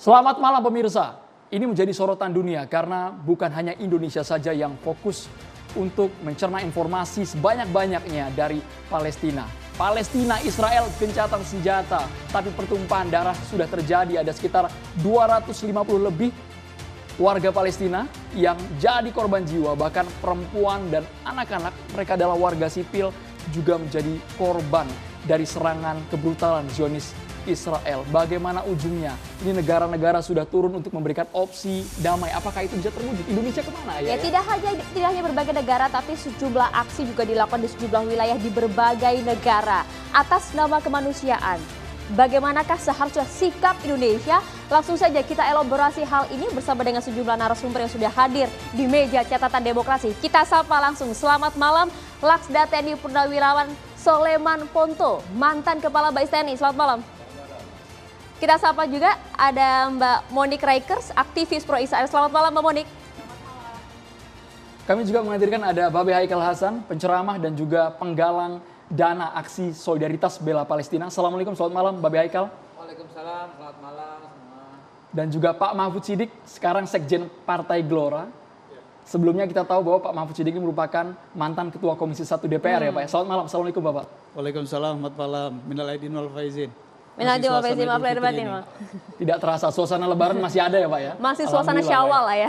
Selamat malam pemirsa. Ini menjadi sorotan dunia karena bukan hanya Indonesia saja yang fokus untuk mencerna informasi sebanyak-banyaknya dari Palestina. Palestina, Israel, gencatan senjata, tapi pertumpahan darah sudah terjadi. Ada sekitar 250 lebih warga Palestina yang jadi korban jiwa, bahkan perempuan dan anak-anak, mereka adalah warga sipil, juga menjadi korban dari serangan kebrutalan Zionis Israel. Bagaimana ujungnya? Ini negara-negara sudah turun untuk memberikan opsi damai. Apakah itu bisa terwujud? Indonesia kemana ya? Tidak hanya berbagai negara, tapi sejumlah aksi juga dilakukan di sejumlah wilayah di berbagai negara atas nama kemanusiaan. Bagaimanakah seharusnya sikap Indonesia? Langsung saja kita elaborasi hal ini bersama dengan sejumlah narasumber yang sudah hadir di meja catatan demokrasi. Kita sapa langsung. Selamat malam, Laksda TNI Purnawirawan Soleman Ponto, mantan Kepala Bais TNI. Selamat malam. Kita sapa juga ada Mbak Monique Rijkers, aktivis pro Israel. Selamat malam Mbak Monique. Kami juga menghadirkan ada Babe Haikal Hasan, penceramah dan juga penggalang dana aksi solidaritas bela Palestina. Assalamualaikum, selamat malam Babe Haikal. Waalaikumsalam, selamat malam semua. Dan juga Pak Mahfud Siddiq, sekarang Sekjen Partai Gelora. Sebelumnya kita tahu bahwa Pak Mahfud Siddiq merupakan mantan Ketua Komisi 1 DPR ya Pak. Selamat malam, Assalamualaikum Bapak. Waalaikumsalam, selamat malam. Minal aidin wal faizin. Tidak terasa suasana lebaran masih ada ya Pak ya? Masih suasana Syawal lah ya.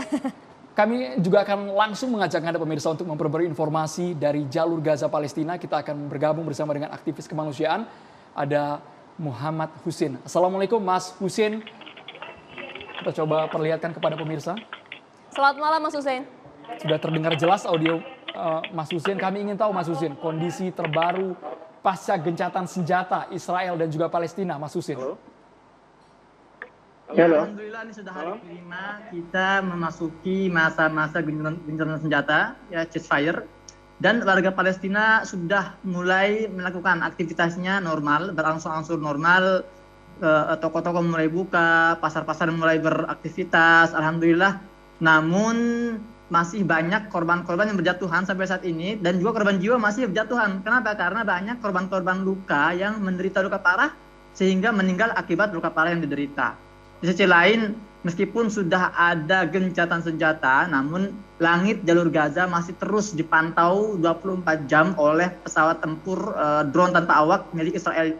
Kami juga akan langsung mengajak Anda pemirsa untuk memperbarui informasi dari jalur Gaza Palestina. Kita akan bergabung bersama dengan aktivis kemanusiaan. Ada Muhammad Husin. Assalamualaikum Mas Husin. Kita coba perlihatkan kepada pemirsa. Selamat malam Mas Husin. Sudah terdengar jelas audio Mas Husin. Kami ingin tahu Mas Husin, kondisi terbaru pasca gencatan senjata Israel dan juga Palestina, Mas Husin. Halo. Alhamdulillah ini sudah hari kelima kita memasuki masa-masa gencatan senjata, ya ceasefire, dan warga Palestina sudah mulai melakukan aktivitasnya normal, berangsur-angsur normal, toko-toko mulai buka, pasar-pasar mulai beraktivitas, alhamdulillah. Namun masih banyak korban-korban yang berjatuhan sampai saat ini, dan juga korban jiwa masih berjatuhan. Kenapa? Karena banyak korban-korban luka yang menderita luka parah sehingga meninggal akibat luka parah yang diderita. Di sisi lain, meskipun sudah ada gencatan senjata, namun langit jalur Gaza masih terus dipantau 24 jam oleh pesawat tempur drone tanpa awak milik Israel,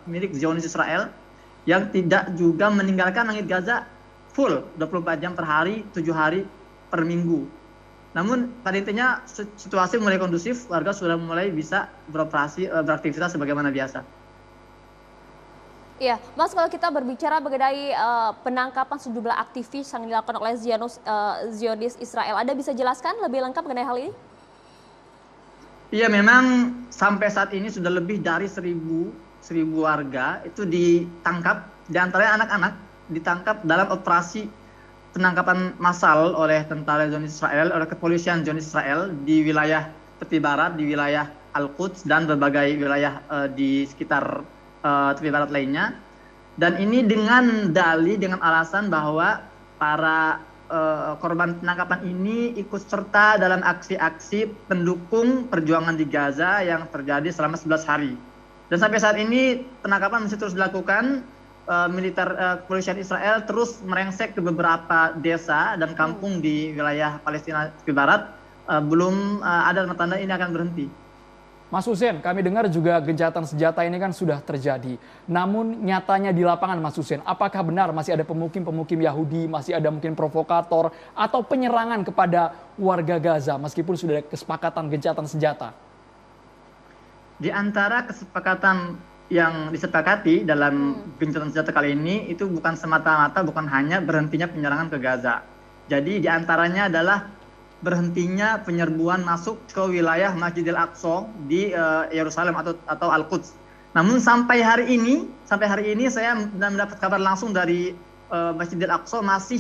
milik Zionis Israel, yang tidak juga meninggalkan langit Gaza full 24 jam per hari, 7 hari per minggu. Namun pada intinya situasi mulai kondusif, warga sudah mulai bisa beroperasi, beraktivitas sebagaimana biasa. Iya, Mas, kalau kita berbicara mengenai penangkapan sejumlah aktivis yang dilakukan oleh Zionis Israel, Anda bisa jelaskan lebih lengkap mengenai hal ini? Iya, memang sampai saat ini sudah lebih dari 1.000 warga itu ditangkap, di antaranya anak-anak, ditangkap dalam operasi penangkapan massal oleh tentara Zionis Israel, oleh kepolisian Zionis Israel di wilayah tepi barat, di wilayah Al-Quds dan berbagai wilayah di sekitar tepi barat lainnya. Dan ini dengan dengan alasan bahwa para korban penangkapan ini ikut serta dalam aksi-aksi pendukung perjuangan di Gaza yang terjadi selama 11 hari. Dan sampai saat ini penangkapan masih terus dilakukan. Militer kepolisian Israel terus merengsek ke beberapa desa dan kampung di wilayah Palestina tepi barat. Belum ada tanda-tanda ini akan berhenti. Mas Husin, kami dengar juga gencatan senjata ini kan sudah terjadi. Namun nyatanya di lapangan Mas Husin, apakah benar masih ada pemukim-pemukim Yahudi, masih ada mungkin provokator atau penyerangan kepada warga Gaza meskipun sudah ada kesepakatan gencatan senjata? Di antara kesepakatan yang disepakati dalam gencatan senjata kali ini itu bukan semata-mata, bukan hanya berhentinya penyerangan ke Gaza. Jadi di antaranya adalah berhentinya penyerbuan masuk ke wilayah Masjidil Aqsa di Yerusalem atau Al-Quds. Namun sampai hari ini saya mendapat kabar langsung dari Masjidil Aqsa masih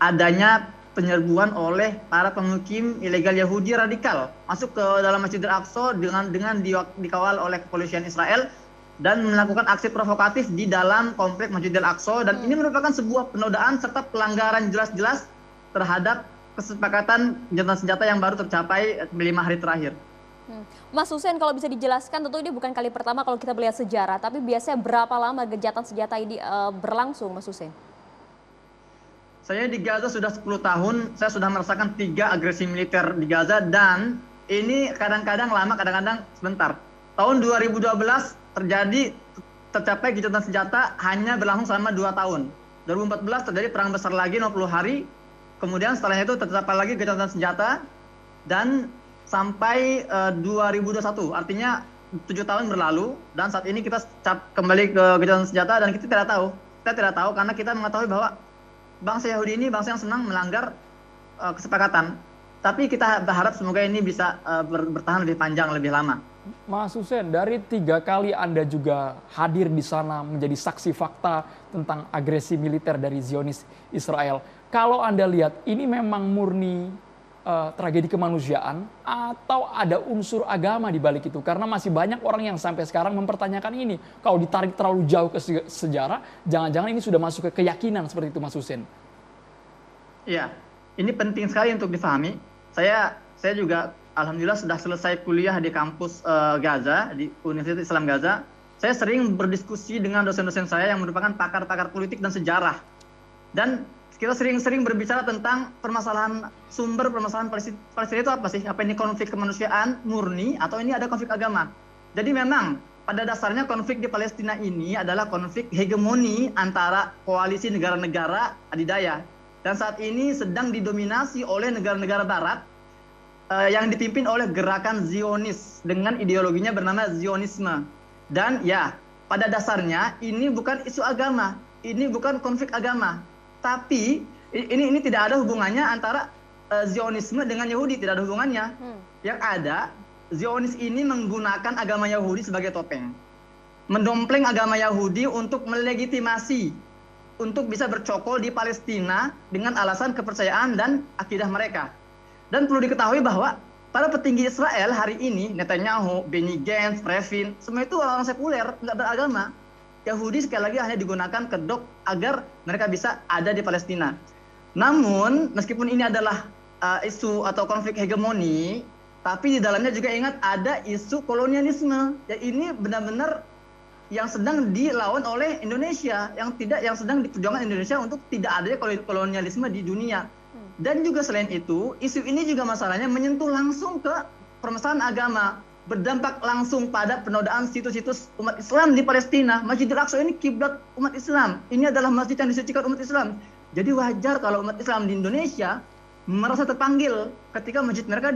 adanya penyerbuan oleh para pemukim ilegal Yahudi radikal masuk ke dalam Masjidil Aqsa dengan dikawal oleh kepolisian Israel dan melakukan aksi provokatif di dalam komplek Masjidil Aqsa, dan ini merupakan sebuah penodaan serta pelanggaran jelas-jelas terhadap kesepakatan gencatan senjata yang baru tercapai 5 hari terakhir. Mas Husin, kalau bisa dijelaskan, tentu ini bukan kali pertama kalau kita melihat sejarah, tapi biasanya berapa lama gencatan senjata ini berlangsung, Mas Husin? Saya di Gaza sudah 10 tahun, saya sudah merasakan 3 agresi militer di Gaza dan ini kadang-kadang lama, kadang-kadang sebentar. Tahun 2012 tercapai gencatan senjata hanya berlangsung selama 2 tahun. 2014 terjadi perang besar lagi 60 hari, kemudian setelahnya itu tercapai lagi gencatan senjata dan sampai 2021, artinya 7 tahun berlalu dan saat ini kita kembali ke gencatan senjata dan kita tidak tahu karena kita mengetahui bahwa bangsa Yahudi ini bangsa yang senang melanggar kesepakatan. Tapi kita berharap semoga ini bisa bertahan lebih panjang, lebih lama. Mas Hussein, dari 3 kali Anda juga hadir di sana menjadi saksi fakta tentang agresi militer dari Zionis Israel. Kalau Anda lihat, ini memang murni tragedi kemanusiaan atau ada unsur agama di balik itu? Karena masih banyak orang yang sampai sekarang mempertanyakan ini. Kalau ditarik terlalu jauh ke sejarah, jangan-jangan ini sudah masuk ke keyakinan seperti itu, Mas Hussein. Iya, ini penting sekali untuk difahami. Saya juga alhamdulillah sudah selesai kuliah di kampus Gaza, di Universitas Islam Gaza. Saya sering berdiskusi dengan dosen-dosen saya yang merupakan pakar-pakar politik dan sejarah. Dan kita sering berbicara tentang sumber permasalahan Palestina itu apa sih? Apa ini konflik kemanusiaan murni atau ini ada konflik agama? Jadi memang pada dasarnya konflik di Palestina ini adalah konflik hegemoni antara koalisi negara-negara adidaya. Dan saat ini sedang didominasi oleh negara-negara barat yang dipimpin oleh gerakan Zionis dengan ideologinya bernama Zionisme. Dan ya, pada dasarnya ini bukan isu agama, ini bukan konflik agama. Tapi ini tidak ada hubungannya antara Zionisme dengan Yahudi, tidak ada hubungannya. Yang ada, Zionis ini menggunakan agama Yahudi sebagai topeng. Mendompleng agama Yahudi untuk melegitimasi, untuk bisa bercokol di Palestina dengan alasan kepercayaan dan akidah mereka. Dan perlu diketahui bahwa para petinggi Israel hari ini, Netanyahu, Benny Gantz, Revin, semua itu orang sekuler, nggak beragama. Yahudi sekali lagi hanya digunakan kedok agar mereka bisa ada di Palestina. Namun, meskipun ini adalah isu atau konflik hegemoni, tapi di dalamnya juga ingat ada isu kolonialisme. Ya, ini benar-benar yang sedang dilawan oleh Indonesia, yang sedang diperjuangkan Indonesia untuk tidak adanya kolonialisme di dunia. Dan juga selain itu, isu ini juga masalahnya menyentuh langsung ke permasalahan agama. Berdampak langsung pada penodaan situs-situs umat Islam di Palestina. Masjidil Aqsa ini kiblat umat Islam. Ini adalah masjid yang disucikan umat Islam. Jadi wajar kalau umat Islam di Indonesia merasa terpanggil ketika masjid mereka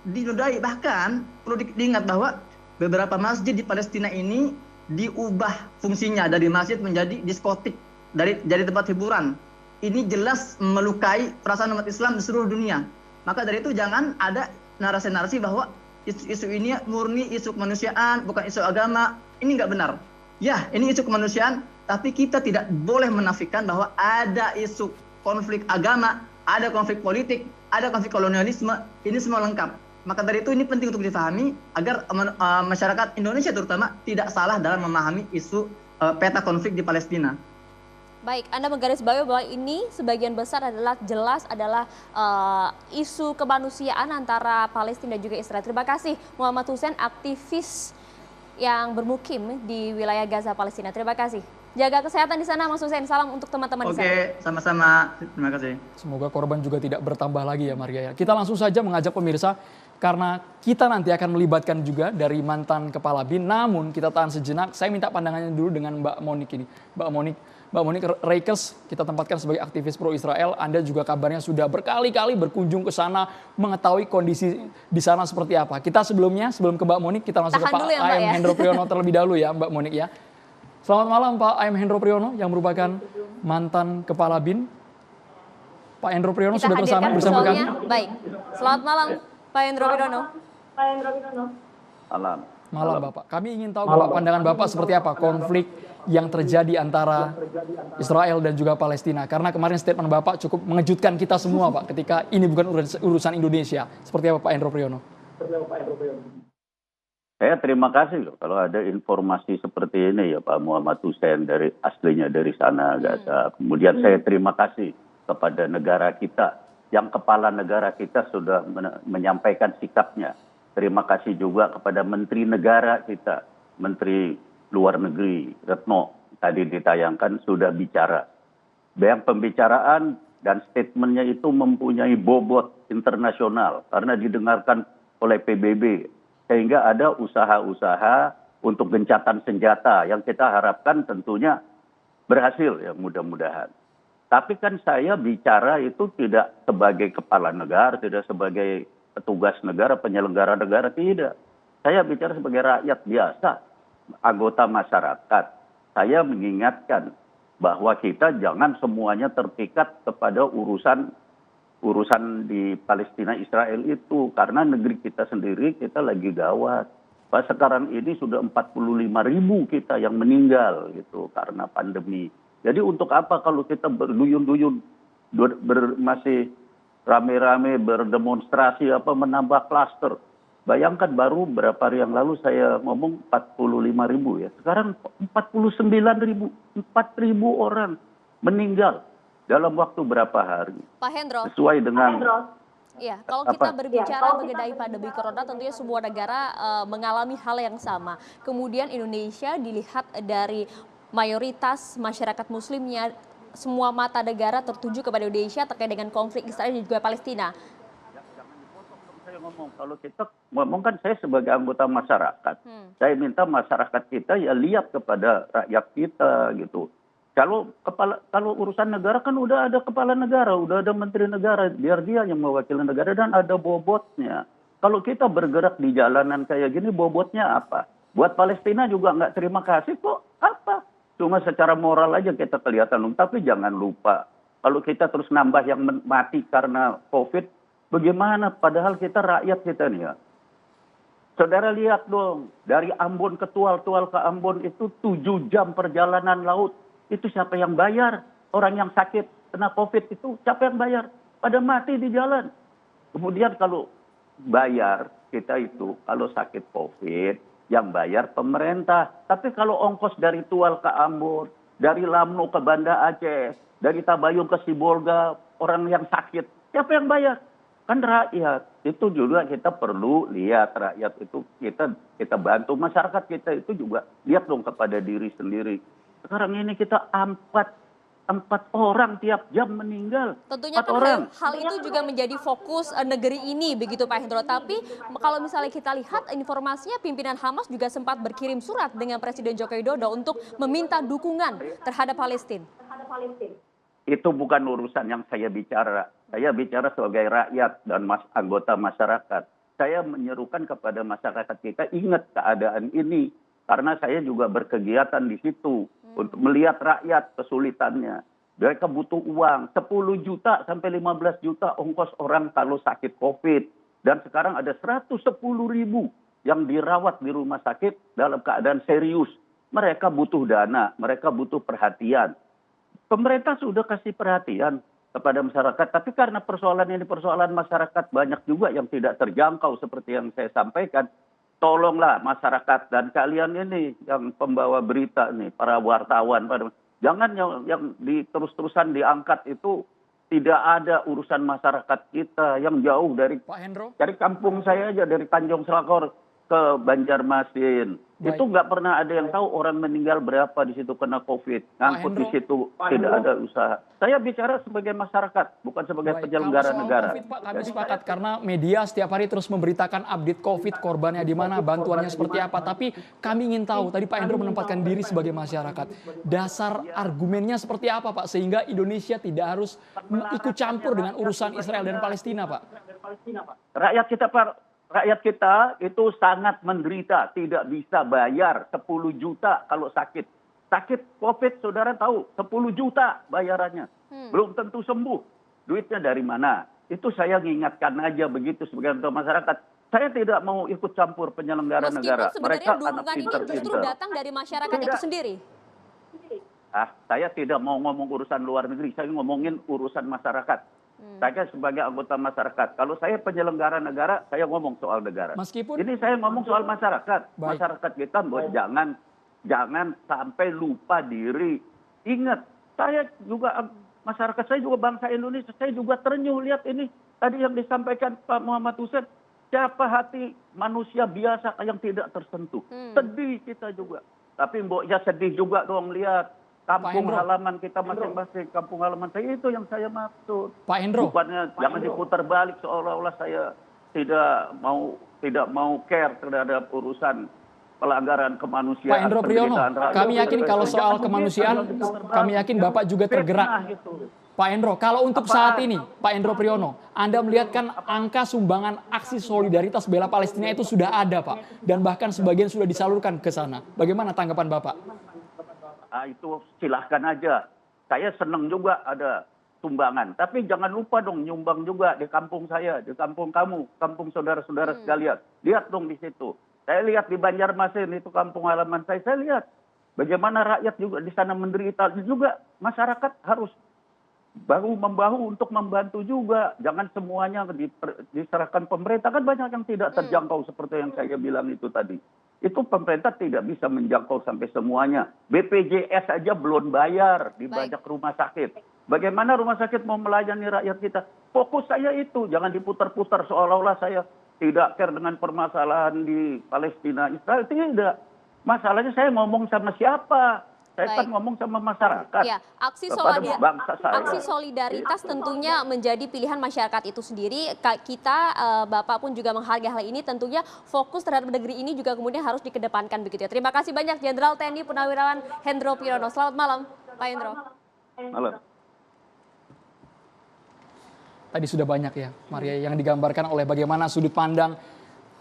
dinodai. Bahkan perlu diingat bahwa beberapa masjid di Palestina ini diubah fungsinya dari masjid menjadi diskotik, dari tempat hiburan. Ini jelas melukai perasaan umat Islam di seluruh dunia. Maka dari itu jangan ada narasi-narasi bahwa isu ini murni isu kemanusiaan, bukan isu agama. Ini nggak benar. Ya, ini isu kemanusiaan, tapi kita tidak boleh menafikan bahwa ada isu konflik agama, ada konflik politik, ada konflik kolonialisme. Ini semua lengkap. Maka dari itu ini penting untuk difahami agar masyarakat Indonesia terutama tidak salah dalam memahami isu peta konflik di Palestina. Baik, Anda menggarisbawahi bahwa ini sebagian besar jelas adalah isu kemanusiaan antara Palestina dan juga Israel. Terima kasih Muhammad Hussein, aktivis yang bermukim di wilayah Gaza, Palestina. Terima kasih. Jaga kesehatan di sana, Mas Hussein. Salam untuk teman-teman di sana. Oke, sama-sama. Terima kasih. Semoga korban juga tidak bertambah lagi ya, Maria. Kita langsung saja mengajak pemirsa, karena kita nanti akan melibatkan juga dari mantan kepala BIN. Namun kita tahan sejenak, saya minta pandangannya dulu dengan Mbak Monik ini. Mbak Monik Reikels, kita tempatkan sebagai aktivis pro-Israel. Anda juga kabarnya sudah berkali-kali berkunjung ke sana, mengetahui kondisi di sana seperti apa. Kita sebelum ke Mbak Monik, kita langsung ke Pak AM Hendro Priyono terlebih dahulu ya, Mbak Monik ya. Selamat malam Pak AM Hendro Priyono yang merupakan mantan kepala BIN. Pak Hendro Priyono sudah bersama kami. Baik, selamat malam Pak Hendro Priyono. Malam Bapak. Kami ingin tahu Bapak, pandangan Bapak seperti apa konflik yang terjadi antara Israel dan juga Palestina. Karena kemarin statement Bapak cukup mengejutkan kita semua Pak, ketika ini bukan urusan Indonesia. Seperti apa Pak Hendro Priyono? Saya terima kasih loh kalau ada informasi seperti ini ya Pak Muhammad Hussein aslinya dari sana Gaza. Kemudian saya terima kasih kepada negara kita, yang kepala negara kita sudah menyampaikan sikapnya. Terima kasih juga kepada Menteri Negara kita, Menteri Luar Negeri Retno, tadi ditayangkan sudah bicara. Yang pembicaraan dan statementnya itu mempunyai bobot internasional karena didengarkan oleh PBB. Sehingga ada usaha-usaha untuk gencatan senjata yang kita harapkan tentunya berhasil ya mudah-mudahan. Tapi kan saya bicara itu tidak sebagai kepala negara, tidak sebagai petugas negara, penyelenggara negara, tidak. Saya bicara sebagai rakyat biasa, anggota masyarakat. Saya mengingatkan bahwa kita jangan semuanya terpikat kepada urusan di Palestina Israel itu. Karena negeri kita sendiri, kita lagi gawat. Sekarang ini sudah 45.000 kita yang meninggal gitu karena pandemi. Jadi untuk apa kalau kita berduyun-duyun masih rame-rame berdemonstrasi menambah klaster. Bayangkan baru berapa hari yang lalu saya ngomong 45.000 ya. Sekarang 49.000, 4.000 orang meninggal dalam waktu berapa hari. Pak Hendro. Sesuai dengan Iya, kalau kita berbicara mengenai pandemi corona, tentunya semua negara mengalami hal yang sama. Kemudian Indonesia dilihat dari mayoritas masyarakat muslimnya, semua mata negara tertuju kepada Indonesia terkait dengan konflik Israel dan juga Palestina. Jangan dipotong dong saya ngomong. Kalau kita ngomong kan saya sebagai anggota masyarakat. Saya minta masyarakat kita ya lihat kepada rakyat kita gitu. Kalau urusan negara kan udah ada kepala negara, udah ada menteri negara, biar dia yang mewakili negara dan ada bobotnya. Kalau kita bergerak di jalanan kayak gini, bobotnya apa? Buat Palestina juga nggak terima kasih kok. Apa? Cuma secara moral aja kita kelihatan. Tapi jangan lupa, kalau kita terus nambah yang mati karena COVID, bagaimana? Padahal kita rakyat kita nih ya. Saudara lihat dong, dari Ambon ke Tual ke Ambon itu 7 jam perjalanan laut. Itu siapa yang bayar? Orang yang sakit kena COVID itu siapa yang bayar? Pada mati di jalan. Kemudian kalau bayar kita itu, kalau sakit COVID, yang bayar pemerintah. Tapi kalau ongkos dari Tual ke Ambon, dari Lamno ke Banda Aceh, dari Tabayung ke Sibolga, orang yang sakit, siapa yang bayar? Kan rakyat. Itu juga kita perlu lihat rakyat itu kita bantu. Masyarakat kita itu juga lihat dong kepada diri sendiri. Sekarang ini kita empat orang tiap jam meninggal. Tentunya kan hal itu juga menjadi fokus negeri ini begitu Pak Hendro. Tapi kalau misalnya kita lihat informasinya pimpinan Hamas juga sempat berkirim surat dengan Presiden Joko Widodo untuk meminta dukungan terhadap Palestina. Itu bukan urusan yang saya bicara. Saya bicara sebagai rakyat dan anggota masyarakat. Saya menyerukan kepada masyarakat kita ingat keadaan ini. Karena saya juga berkegiatan di situ untuk melihat rakyat kesulitannya. Mereka butuh uang 10 juta sampai 15 juta ongkos orang kalau sakit COVID. Dan sekarang ada 110.000 yang dirawat di rumah sakit dalam keadaan serius. Mereka butuh dana, mereka butuh perhatian. Pemerintah sudah kasih perhatian kepada masyarakat. Tapi karena persoalan ini persoalan masyarakat banyak juga yang tidak terjangkau seperti yang saya sampaikan. Tolonglah masyarakat dan kalian ini yang pembawa berita nih, para wartawan. Jangan yang terus-terusan diangkat itu tidak ada urusan masyarakat kita yang jauh dari Pak Hendro. Dari kampung saya aja, dari Tanjung Selakor ke Banjarmasin. Baik. Itu nggak pernah ada yang tahu orang meninggal berapa di situ kena COVID. Ngangkut di situ tidak ada usaha. Saya bicara sebagai masyarakat, bukan sebagai penyelenggara negara. COVID, Pak, kami sepakat karena media setiap hari terus memberitakan update COVID, korbannya di mana, bantuannya seperti apa. Tapi kami ingin tahu, tadi Pak Hendro menempatkan diri sebagai masyarakat. Dasar argumennya seperti apa, Pak? Sehingga Indonesia tidak harus ikut campur dengan urusan Israel dan Palestina, Pak. Rakyat kita itu sangat menderita, tidak bisa bayar 10 juta kalau sakit. Sakit COVID, saudara tahu, 10 juta bayarannya. Belum tentu sembuh. Duitnya dari mana? Itu saya mengingatkan aja begitu sebagai masyarakat. Saya tidak mau ikut campur penyelenggara negara. Meskipun sebenarnya dukungan ini justru datang dari masyarakat itu sendiri. Saya tidak mau ngomong urusan luar negeri, saya ngomongin urusan masyarakat. Saya sebagai anggota masyarakat. Kalau saya penyelenggara negara, saya ngomong soal negara. Meskipun ini saya ngomong soal masyarakat. Baik. Masyarakat kita jangan sampai lupa diri. Ingat, saya juga masyarakat saya juga bangsa Indonesia. Saya juga terenyuh lihat ini tadi yang disampaikan Pak Muhammad Hussein. Siapa hati manusia biasa yang tidak tersentuh? Sedih kita juga. Tapi mboknya sedih juga dong lihat. kampung Hendro. halaman kita masing-masing, kampung halaman saya itu yang saya maksud. Pak Hendro. Bukannya jangan diputar balik seolah-olah saya tidak mau care terhadap urusan pelanggaran kemanusiaan. Pak Hendro Priyono, penderitaan rakyat. kami yakin kalau soal Jangan kemanusiaan, begitu, diputar balik. kami yakin Bapak juga tergerak. Fitnah gitu. Pak Hendro, kalau untuk saat ini, Pak Hendro Priyono, Anda melihat kan angka sumbangan aksi solidaritas bela Palestina itu sudah ada, Pak. Dan bahkan sebagian sudah disalurkan ke sana. Bagaimana tanggapan Bapak? Itu silahkan aja. Saya senang juga ada sumbangan. Tapi jangan lupa dong nyumbang juga di kampung saya, di kampung kamu, kampung saudara-saudara sekalian. Lihat dong di situ. Saya lihat di Banjarmasin, itu kampung halaman saya lihat bagaimana rakyat juga di sana menderita. Juga masyarakat harus bahu-membahu untuk membantu juga. Jangan semuanya diserahkan pemerintah. Kan banyak yang tidak terjangkau seperti yang saya bilang itu tadi. Itu pemerintah tidak bisa menjangkau sampai semuanya. BPJS saja belum bayar di banyak rumah sakit. Bagaimana rumah sakit mau melayani rakyat kita? Fokus saya itu. Jangan diputar-putar seolah-olah saya tidak care dengan permasalahan di Palestina, Israel. Tidak. Masalahnya saya ngomong sama siapa? Saya kan ngomong sama masyarakat. Ya, aksi solidaritas tentunya menjadi pilihan masyarakat itu sendiri. Kita, Bapak pun juga menghargai hal ini. Tentunya fokus terhadap negeri ini juga kemudian harus dikedepankan begitu ya. Terima kasih banyak Jenderal TNI Purnawirawan Hendro Priyono. Selamat malam, Pak Hendro. Malam. Tadi sudah banyak ya, Maria, yang digambarkan oleh bagaimana sudut pandang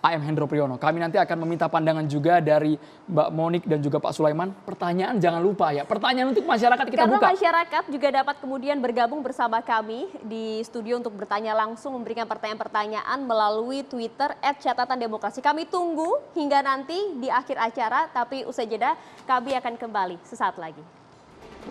AM Hendro Priyono. Kami nanti akan meminta pandangan juga dari Mbak Monik dan juga Pak Sulaiman. Pertanyaan jangan lupa ya, pertanyaan untuk masyarakat kita Karena buka. masyarakat juga dapat kemudian bergabung bersama kami di studio untuk bertanya langsung, memberikan pertanyaan-pertanyaan melalui Twitter @catatandemokrasi. Kami tunggu hingga nanti di akhir acara, tapi usai jeda kami akan kembali sesaat lagi.